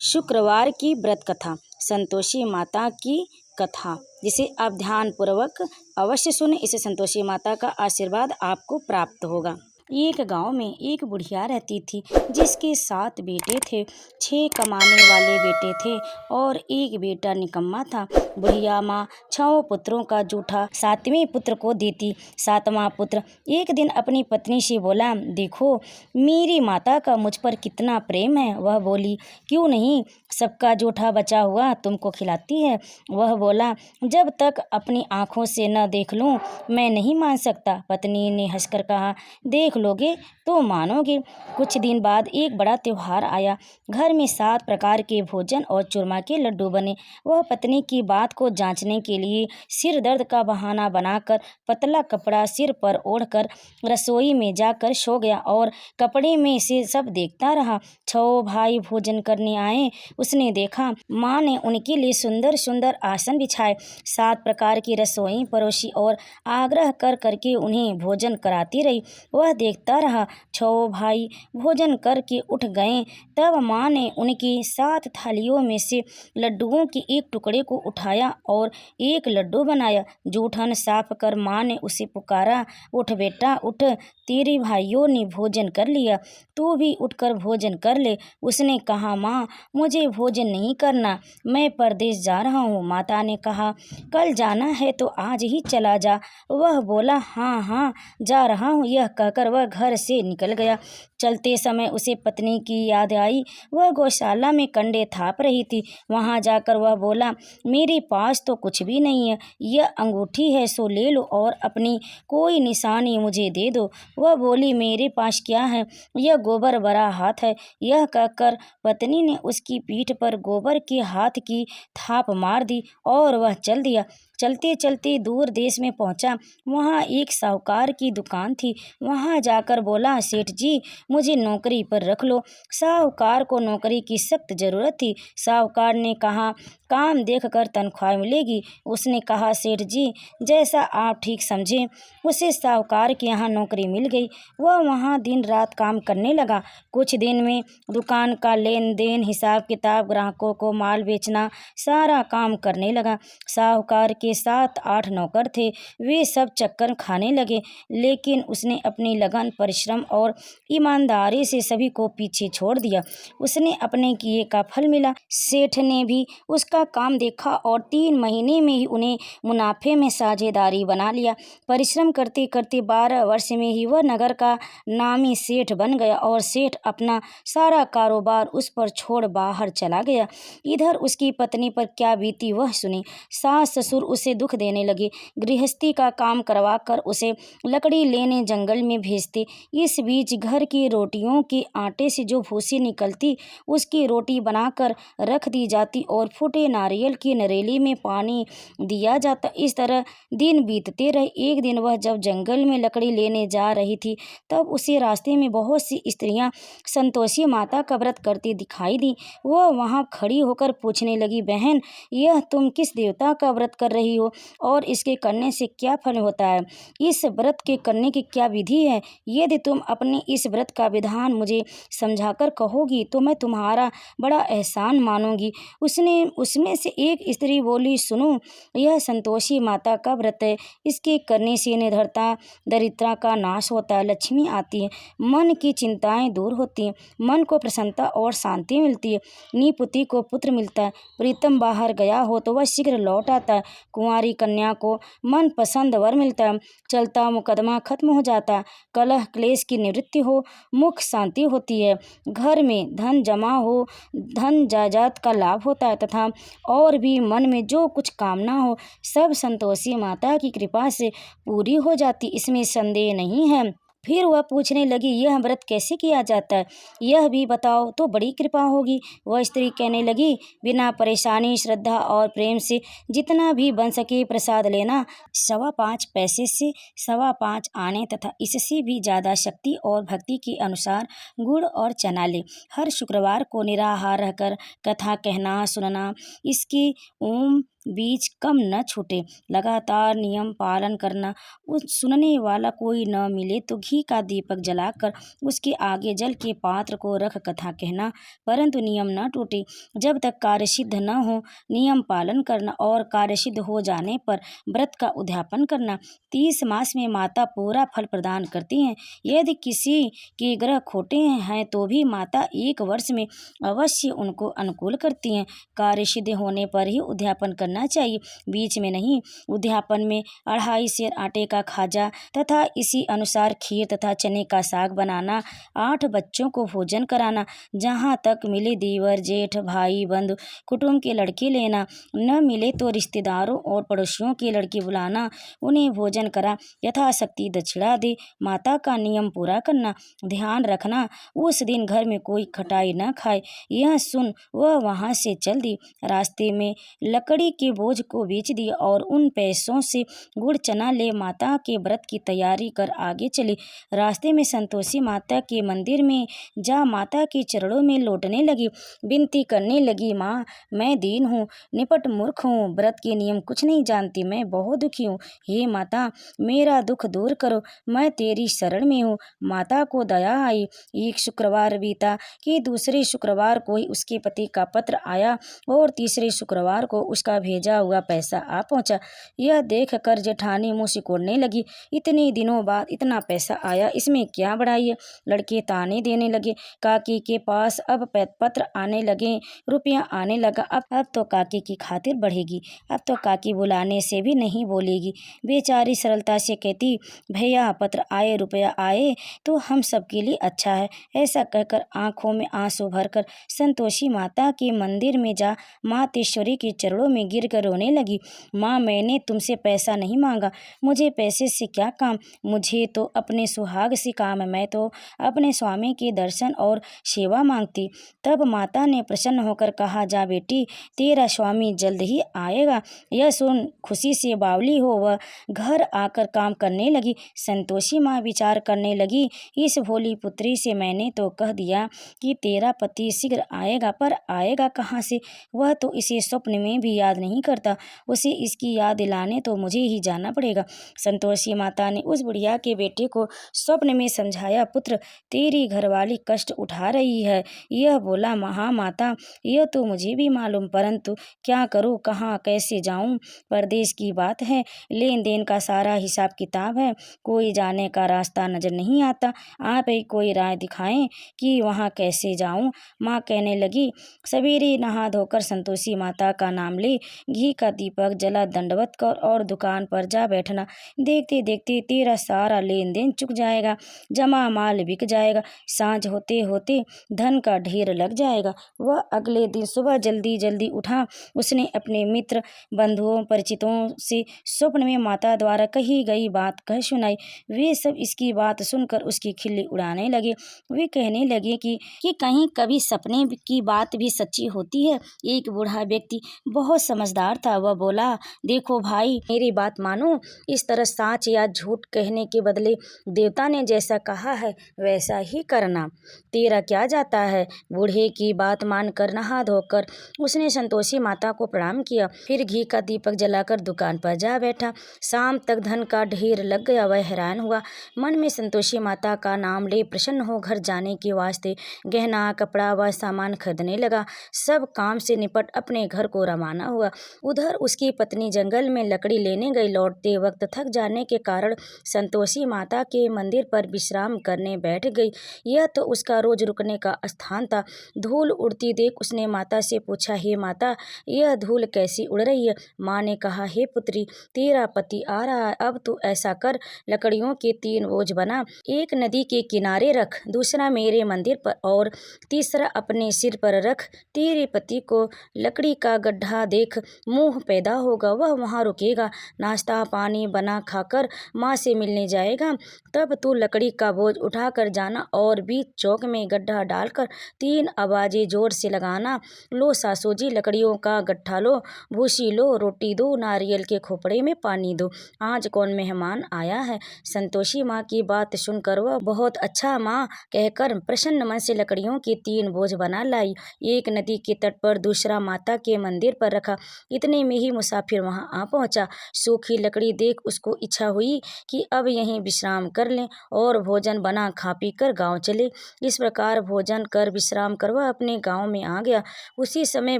शुक्रवार की व्रत कथा संतोषी माता की कथा, जिसे आप ध्यान पूर्वक अवश्य सुने। इसे संतोषी माता का आशीर्वाद आपको प्राप्त होगा। एक गांव में एक बुढ़िया रहती थी, जिसके 7 बेटे थे। 6 कमाने वाले बेटे थे और एक बेटा निकम्मा था। बुढ़िया माँ 6 पुत्रों का जूठा 7वें पुत्र को देती। 7वां पुत्र एक दिन अपनी पत्नी से बोला, देखो मेरी माता का मुझ पर कितना प्रेम है। वह बोली, क्यों नहीं, सबका जूठा बचा हुआ तुमको खिलाती है। वह बोला, जब तक अपनी आंखों से न देख लूं मैं नहीं मान सकता। पत्नी ने हंसकर कहा, देख लोगे तो मानोगे। कुछ दिन बाद एक बड़ा त्योहार आया। घर में 7 प्रकार के भोजन और चूरमा के लड्डू बने। वह पत्नी की बात को जांचने के लिए सिर दर्द का बहाना बनाकर पतला कपड़ा सिर पर ओढ़कर रसोई में जाकर सो गया और कपड़े में से सब देखता रहा। 6 भाई भोजन करने आए। उसने देखा माँ ने उनके लिए सुंदर सुंदर आसन बिछाए, 7 प्रकार की रसोई परोसी और आग्रह कर करके उन्हें भोजन कराती रही। वह देखता रहा। 6 भाई भोजन करके उठ गए। तब माँ ने उनकी 7 थालियों में से लड्डुओं के एक टुकड़े को उठाया और एक लड्डू बनाया। जूठन साफ कर माँ ने उसे पुकारा, उठ बेटा उठ, तेरे भाइयों ने भोजन कर लिया, तू भी उठकर भोजन कर ले। उसने कहा, माँ मुझे भोजन नहीं करना, मैं परदेश जा रहा हूँ। माता ने कहा, कल जाना है तो आज ही चला जा। वह बोला, हाँ हाँ जा रहा हूँ। यह कहकर वह घर से निकल गया। चलते समय उसे पत्नी की याद आई। वह गौशाला में कंडे थाप रही थी। वहां जाकर वह बोला, मेरे पास तो कुछ भी नहीं है, यह अंगूठी है सो ले लो और अपनी कोई निशानी मुझे दे दो। वह बोली, मेरे पास क्या है, यह गोबर भरा हाथ है। यह कहकर पत्नी ने उसकी पीठ पर गोबर के हाथ की थाप मार दी और वह चल दिया। चलते चलते दूर देश में पहुंचा। वहां एक साहूकार की दुकान थी। वहां जाकर बोला, सेठ जी मुझे नौकरी पर रख लो। साहूकार को नौकरी की सख्त जरूरत थी। साहूकार ने कहा, काम देखकर तनख्वाह मिलेगी। उसने कहा, सेठ जी जैसा आप ठीक समझें। उसे साहूकार के यहाँ नौकरी मिल गई। वह वहाँ दिन रात काम करने लगा। कुछ दिन में दुकान का लेन देन, हिसाब किताब, ग्राहकों को माल बेचना, सारा काम करने लगा। साहूकार के 7-8 नौकर थे। वे सब चक्कर खाने लगे, लेकिन उसने अपनी लगन, परिश्रम और ईमानदारी से सभी को पीछे छोड़ दिया। उसने अपने किए का फल मिला। सेठ ने भी उसका काम देखा और 3 महीने में ही उन्हें मुनाफे में साझेदारी बना लिया। परिश्रम करते करते 12 वर्ष में ही वह नगर का नामी सेठ बन गया और सेठ अपना सारा कारोबार उस पर छोड़ बाहर चला गया। इधर उसकी पत्नी पर क्या बीती वह सुनी। सास ससुर उसे दुख देने लगे, गृहस्थी का काम करवाकर उसे लकड़ी लेने जंगल में भेजते। इस बीच घर की रोटियों के आटे से जो भूसी निकलती उसकी रोटी बनाकर रख दी जाती और फूटे नारियल की नरेली में पानी दिया जाता। इस तरह दिन बीतते रहे। एक दिन वह जब जंगल में लकड़ी लेने जा रही थी, तब उसे रास्ते में बहुत सी स्त्रियां संतोषी माता का व्रत करती दिखाई दी। वह वहां खड़ी होकर पूछने लगी, बहन यह तुम किस देवता का व्रत कर रही हो और इसके करने से क्या फल होता है? इस व्रत के करने की क्या विधि है? यदि तुम अपने इस व्रत का विधान मुझे समझाकर कहोगी तो मैं तुम्हारा बड़ा एहसान मानूंगी। उसमें से एक स्त्री बोली, सुनो, यह संतोषी माता का व्रत है। इसके करने से निर्धनता, दरिद्रता का नाश होता है, लक्ष्मी आती है, मन की चिंताएं दूर होती हैं, मन को प्रसन्नता और शांति मिलती है, निपुति को पुत्र मिलता है, प्रीतम बाहर गया हो तो वह शीघ्र लौट आता है, कुंवारी कन्या को मन पसंद वर मिलता है, चलता मुकदमा खत्म हो जाता है, कलह क्लेश की निवृत्ति हो, मुख शांति होती है, घर में धन जमा हो, धन जायदाद का लाभ होता है तथा और भी मन में जो कुछ कामना हो सब संतोषी माता की कृपा से पूरी हो जाती, इसमें संदेह नहीं है। फिर वह पूछने लगी, यह व्रत कैसे किया जाता है, यह भी बताओ तो बड़ी कृपा होगी। वह स्त्री कहने लगी, बिना परेशानी, श्रद्धा और प्रेम से जितना भी बन सके प्रसाद लेना, 5.25 पैसे से 5.25 आने तथा इससे भी ज़्यादा शक्ति और भक्ति के अनुसार गुड़ और चना ले। हर शुक्रवार को निराहार रहकर कथा कहना सुनना। इसकी ओम बीच कम न छूटे, लगातार नियम पालन करना। उस सुनने वाला कोई न मिले तो घी का दीपक जलाकर उसके आगे जल के पात्र को रख कथा कहना, परंतु नियम न टूटे। जब तक कार्य सिद्ध न हो नियम पालन करना और कार्य सिद्ध हो जाने पर व्रत का उद्यापन करना। 30 मास में माता पूरा फल प्रदान करती हैं। यदि किसी के ग्रह खोटे हैं तो भी माता 1 वर्ष में अवश्य उनको अनुकूल करती हैं। कार्य सिद्ध होने पर ही उद्यापन करना चाहिए, बीच में नहीं। उद्यापन में 2.5 सेर आटे का खाजा तथा इसी अनुसार खीर तथा चने का साग बनाना, 8 बच्चों को भोजन कराना, जहाँ तक मिले देवर जेठ भाई बंधु कुटुंब के लड़के लेना, न मिले तो रिश्तेदारों और पड़ोसियों के लड़के बुलाना, उन्हें भोजन करा यथाशक्ति दक्षिणा दे। माता का नियम पूरा करना। ध्यान रखना उस दिन घर में कोई खटाई न खाए। यह सुन वह वहां से चल दी। रास्ते में लकड़ी के बोझ को बेच दिया और उन पैसों से गुड़ चना ले माता के व्रत की तैयारी कर आगे चली। रास्ते में संतोषी माता के मंदिर में जा माता के चरणों में लौटने लगी, विनती करने लगी, माँ मैं दीन हूँ, निपट मूर्ख हूँ, व्रत के नियम कुछ नहीं जानती, मैं बहुत दुखी हूँ। हे माता मेरा दुख दूर करो, मैं तेरी शरण में हूँ। माता को दया आई। एक शुक्रवार बीता कि दूसरे शुक्रवार को ही उसके पति का पत्र आया और तीसरे शुक्रवार को उसका भेजा हुआ पैसा आ पहुंचा। यह देख कर जेठानी मुँह सिकोड़ने लगी, इतने दिनों बाद इतना पैसा आया, इसमें क्या बड़ाई है। लड़के ताने देने लगे। काकी के पास अब पत्र आने लगे, रुपया आने लगा। अब तो काकी की खातिर बढ़ेगी, अब तो काकी बुलाने से भी नहीं बोलेगी। बेचारी सरलता से कहती, भैया पत्र आए, रुपया आए तो हम सबके लिए अच्छा है। ऐसा कहकर आंखों में आंसू भरकर संतोषी माता के मंदिर में जा मातेश्वरी के चरणों में गिर कर रोने लगी। माँ मैंने तुमसे पैसा नहीं मांगा, मुझे पैसे से क्या काम, मुझे तो अपने सुहाग से काम है, मैं तो अपने स्वामी के दर्शन और सेवा मांगती। तब माता ने प्रसन्न होकर कहा, जा बेटी तेरा स्वामी जल्द ही आएगा। यह सुन खुशी से बावली हो वह घर आकर काम करने लगी। संतोषी माँ विचार करने लगी, इस भोली पुत्री से मैंने तो कह दिया कि तेरा पति शीघ्र आएगा, पर आएगा कहाँ से, वह तो इसे स्वप्न में भी याद नहीं करता, उसे इसकी याद दिलाने तो मुझे ही जाना पड़ेगा। संतोषी माता ने उस बुढ़िया के बेटे को स्वप्न में समझाया, पुत्र तेरी घरवाली कष्ट उठा रही है। यह बोला, महामाता यह तो मुझे भी मालूम, परंतु क्या करूँ, कहाँ कैसे जाऊँ, परदेश की बात है, लेन देन का सारा हिसाब किताब है, कोई जाने का रास्ता नजर नहीं आता, आप ही कोई राय दिखाएं कि वहाँ कैसे जाऊँ। माँ कहने लगी, सवेरे नहा धोकर संतोषी माता का नाम ले, घी का दीपक जला, दंडवत कर और दुकान पर जा बैठना। देखते देखते तेरा सारा लेन देन चुक जाएगा, जमा माल बिक जाएगा, सांझ होते होते धन का ढेर लग जाएगा। वह अगले दिन सुबह जल्दी जल्दी उठा। उसने अपने मित्र बंधुओं परिचितों से स्वप्न में माता द्वारा कही गई बात कह सुनाई। वे सब इसकी बात सुनकर उसकी खिल्ली उड़ाने लगे। वे कहने लगे कि कहीं कभी सपने की बात भी सच्ची होती है। एक बूढ़ा व्यक्ति बहुत समझदार था, वह बोला, देखो भाई मेरी बात मानो, इस तरह सच या झूठ कहने के बदले देवता ने जैसा कहा है वैसा ही करना, तेरा क्या जाता है। बूढ़े की बात मानकर नहा धोकर उसने संतोषी माता को प्रणाम किया, फिर घी का दीपक जलाकर दुकान पर जा बैठा। शाम तक धन का ढेर लग गया। वह हैरान हुआ, मन में संतोषी माता का नाम ले प्रसन्न हो घर जाने के वास्ते गहना कपड़ा व सामान खरीदने लगा। सब काम से निपट अपने घर को रवाना हुआ। उधर उसकी पत्नी जंगल में लकड़ी लेने गई। लौटते वक्त थक जाने के कारण संतोषी माता के मंदिर पर विश्राम करने बैठ गई। यह तो उसका रोज रुकने का स्थान था। धूल उड़ती देख उसने माता से पूछा, हे माता यह धूल कैसी उड़ रही है। माँ ने कहा, हे पुत्री तेरा पति आ रहा है, अब तू ऐसा कर, लकड़ियों के 3 बोझ बना, एक नदी के किनारे रख, दूसरा मेरे मंदिर पर और तीसरा अपने सिर पर रख। तेरे पति को लकड़ी का गड्ढा देख मोह पैदा होगा, वह वहाँ रुकेगा, नाश्ता पानी बना खाकर माँ से मिलने जाएगा। तब तू लकड़ी का बोझ उठाकर जाना और बीच चौक में गड्ढा डालकर 3 आवाजें जोर से लगाना, लो सासू जी लकड़ियों का गट्ठा लो, भूसी लो, रोटी दो, नारियल के खोपड़े में पानी दो, आज कौन मेहमान आया है। संतोषी माँ की बात सुनकर वह बहुत अच्छा माँ कहकर प्रसन्न मन से लकड़ियों के 3 बोझ बना लाई। एक नदी के तट पर, दूसरा माता के मंदिर पर रखा। इतने में ही मुसाफिर वहाँ आ पहुँचा। सूखी लकड़ी देख उसको इच्छा हुई कि अब यहीं विश्राम कर लें और भोजन बना खा पी कर गाँव चले। इस प्रकार भोजन कर विश्राम कर वह अपने गाँव में आ गया। उसी समय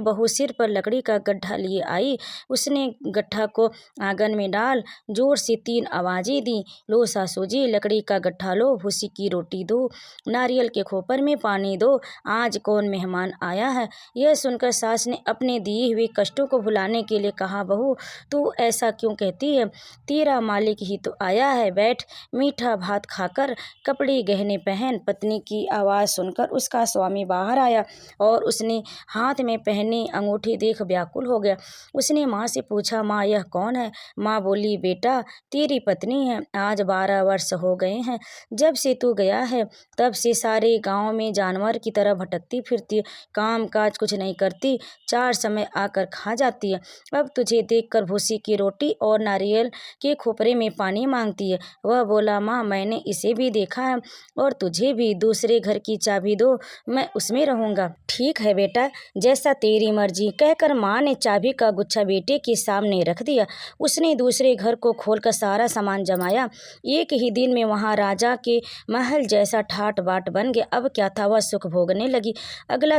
बहू सिर पर लकड़ी का गड्ढा लिए आई। उसने गड्ढा को आंगन में डाल जोर से 3 आवाजें दी, लो सासू जी लकड़ी का गड्ढा लो, भूसी की रोटी दो, नारियल के खोपर में पानी दो, आज कौन मेहमान आया है। यह सुनकर सास ने अपने दिए हुए कष्टों को भुलाने के लिए कहा, बहू तू ऐसा क्यों कहती है, तेरा मालिक ही तो आया है, बैठ मीठा भात खाकर कपड़े गहने पहन। पत्नी की आवाज़ सुनकर उसका स्वामी बाहर आया और उसने हाथ में पहने अंगूठी देख व्याकुल हो गया। उसने माँ से पूछा, माँ यह कौन है। माँ बोली, बेटा तेरी पत्नी है, आज 12 वर्ष हो गए हैं जब से तू गया है, तब से सारे गांव में जानवर की तरह भटकती फिरती, काम काज कुछ नहीं करती, 4 समय आकर खा जाती है। अब तुझे देखकर भूसी की रोटी और नारियल के खोपरे में पानी मांगती है। वह बोला, माँ मैंने इसे भी देखा है और तुझे भी, दूसरे घर की चाबी दो, मैं उसमें रहूंगा। ठीक है बेटा, जैसा तेरी मर्जी, कहकर माँ ने चाबी का गुच्छा बेटे के सामने रख दिया। उसने दूसरे घर को खोलकर सारा सामान जमाया। एक ही दिन में वहाँ राजा के महल जैसा ठाट बाट बन गया। अब क्या था, वह सुख भोगने लगी। अगला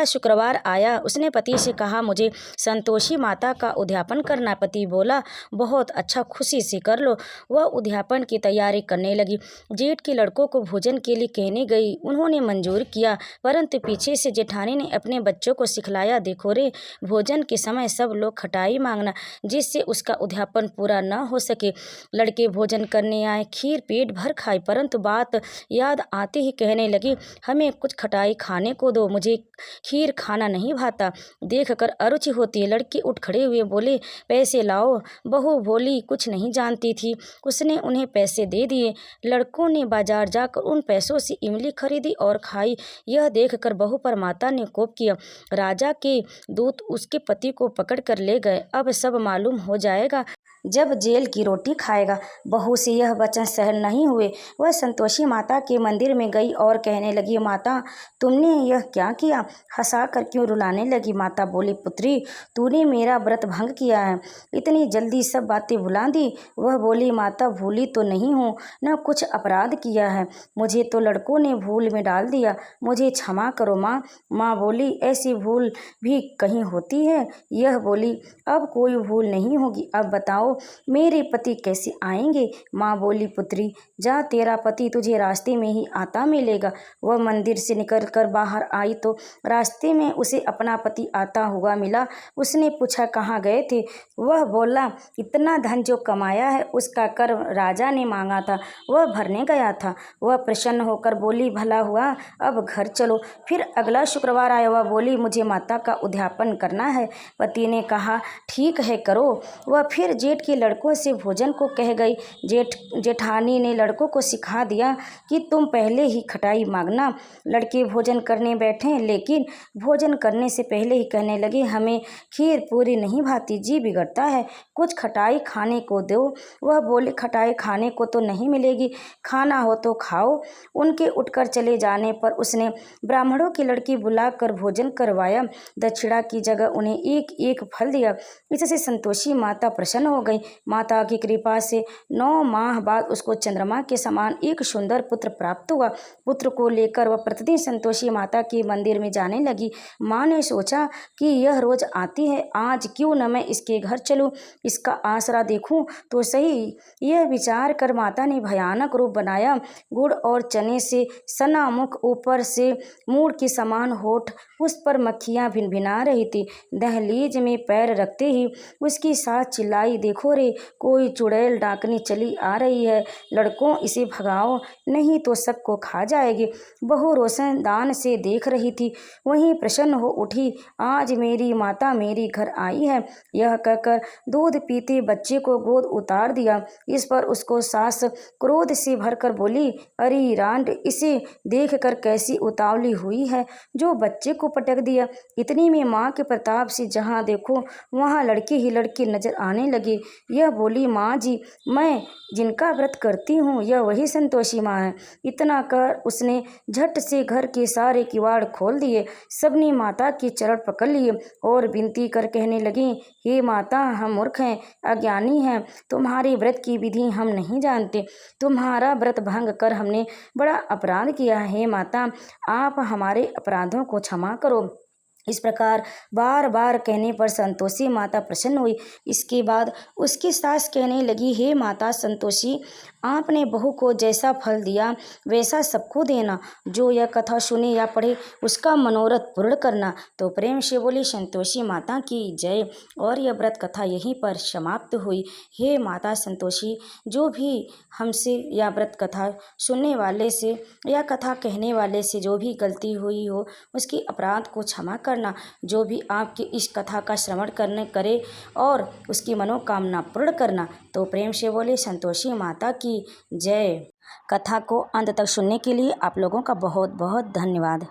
शुक्रवार आया। उसने पति से कहा, मुझे संतोषी माता का उद्यापन करना। पति बोला, बहुत अच्छा, खुशी से कर लो। वह उद्यापन की तैयारी करने लगी। जेठ के लड़कों को भोजन के लिए कहने गई। उन्होंने मंजूर किया, परंतु पीछे से जेठानी ने अपने बच्चों को सिखलाया, देखो रे, भोजन के समय सब लोग खटाई मांगना, जिससे उसका उद्यापन पूरा न हो सके। लड़के भोजन करने आए, खीर पेट भर खाई, परंतु बात याद आते ही कहने लगी, हमें कुछ खटाई खाने को दो, मुझे खीर खाना नहीं भाता, देखकर अरुचि होती है। लड़के उठ खड़े हुए बोले, पैसे लाओ। बहू बोली, कुछ नहीं जानती थी। उसने उन्हें पैसे दे दिए। लड़कों ने बाजार जाकर उन पैसों से इमली खरीदी और खाई। यह देखकर बहू पर माता ने कोप किया। राजा के दूत उसके पति को पकड़ कर ले गए। अब सब मालूम हो जाएगा जब जेल की रोटी खाएगा। बहू से यह वचन सहन नहीं हुए। वह संतोषी माता के मंदिर में गई और कहने लगी, माता तुमने यह क्या किया। हंसा कर क्यों रुलाने लगी। माता बोली, पुत्री तूने मेरा व्रत भंग किया है, इतनी जल्दी सब बातें भुला दी। वह बोली, माता भूली तो नहीं हूँ, न कुछ अपराध किया है, मुझे तो लड़कों ने भूल में डाल दिया, मुझे क्षमा करो माँ। माँ बोली, ऐसी भूल भी कहीं होती है। यह बोली, अब कोई भूल नहीं होगी, अब बताओ मेरे पति कैसे आएंगे। माँ बोली, पुत्री जा, तेरा पति तुझे रास्ते में ही आता मिलेगा। वह मंदिर से निकलकर बाहर आई तो रास्ते में उसे अपना पति आता हुआ मिला। उसने पूछा, कहाँ गए थे। वह बोला, इतना धन जो कमाया है उसका कर राजा ने मांगा था, वह भरने गया था। वह प्रसन्न होकर बोली, भला हुआ, अब घर चलो। फिर अगला शुक्रवार आया। वह बोली, मुझे माता का उद्यापन करना है। पति ने कहा, ठीक है करो। वह फिर जेठ के लड़कों से भोजन को कह गई। जेठानी ने लड़कों को सिखा दिया कि तुम पहले ही खटाई मांगना। लड़के भोजन करने बैठे, लेकिन भोजन करने से पहले ही कहने लगे, हमें खीर पूरी नहीं भाती, जी बिगड़ता है, कुछ खटाई खाने को दो। वह बोले, खटाई खाने को तो नहीं मिलेगी, खाना हो तो खाओ। उनके उठकर चले जाने पर उसने ब्राह्मणों की लड़की बुलाकर भोजन करवाया। दक्षिणा की जगह उन्हें एक एक फल दिया। इससे संतोषी माता प्रसन्न हो गई। माता की कृपा से 9 माह बाद उसको चंद्रमा के समान एक सुंदर पुत्र प्राप्त हुआ। पुत्र को लेकर वह प्रतिदिन संतोषी माता के मंदिर में जाने लगी। माँ ने सोचा कि यह रोज आती है, आज क्यों न मैं इसके घर चलूं, इसका आसरा देखूं तो सही। यह विचार कर माता ने भयानक रूप बनाया। गुड़ और चने से सना मुख, ऊपर से मूड़ के समान होठ, उस पर मक्खियां भिनभिना रही थी। दहलीज में पैर रखते ही उसकी सास चिल्लाई, देखो रे, कोई चुड़ैल डाकनी चली आ रही है, लड़कों इसे भगाओ, नहीं तो सबको खा जाएगी। बहू रोशनदान से देख रही थी, वहीं प्रसन्न हो उठी, आज मेरी माता मेरी घर आई है। यह कहकर दूध पीते बच्चे को गोद उतार दिया। इस पर उसको सास क्रोध से भरकर बोली, अरे रांड, इसे देख कर कैसी उतावली हुई है जो बच्चे को पटक दिया। इतनी में माँ के प्रताप से जहाँ देखो वहाँ लड़के ही लड़के नजर आने लगे। यह बोली, माँ जी, मैं जिनका व्रत करती हूँ यह वही संतोषी माँ है। इतना कर उसने झट से घर के सारे किवाड़ खोल दिए। सबने माता के चरण पकड़ लिए और विनती कर कहने लगे, हे माता, हम मूर्ख हैं, अज्ञानी हैं, तुम्हारे व्रत की विधि हम नहीं जानते। तुम्हारा व्रत भंग कर हमने बड़ा अपराध किया है। हे माता, आप हमारे अपराधों को क्षमा करो। इस प्रकार बार बार कहने पर संतोषी माता प्रसन्न हुई। इसके बाद उसकी सास कहने लगी, हे माता संतोषी, आपने बहू को जैसा फल दिया वैसा सबको देना। जो यह कथा सुने या पढ़े उसका मनोरथ पूर्ण करना। तो प्रेम से बोली संतोषी माता की जय। और यह व्रत कथा यहीं पर समाप्त हुई। हे माता संतोषी, जो भी हमसे या व्रत कथा सुनने वाले से या कथा कहने वाले से जो भी गलती हुई हो उसकी अपराध को क्षमा करना। जो भी आपकी इस कथा का श्रवण करने करे और उसकी मनोकामना पूर्ण करना। तो प्रेम से बोले संतोषी माता की जय। कथा को अंत तक सुनने के लिए आप लोगों का बहुत बहुत धन्यवाद।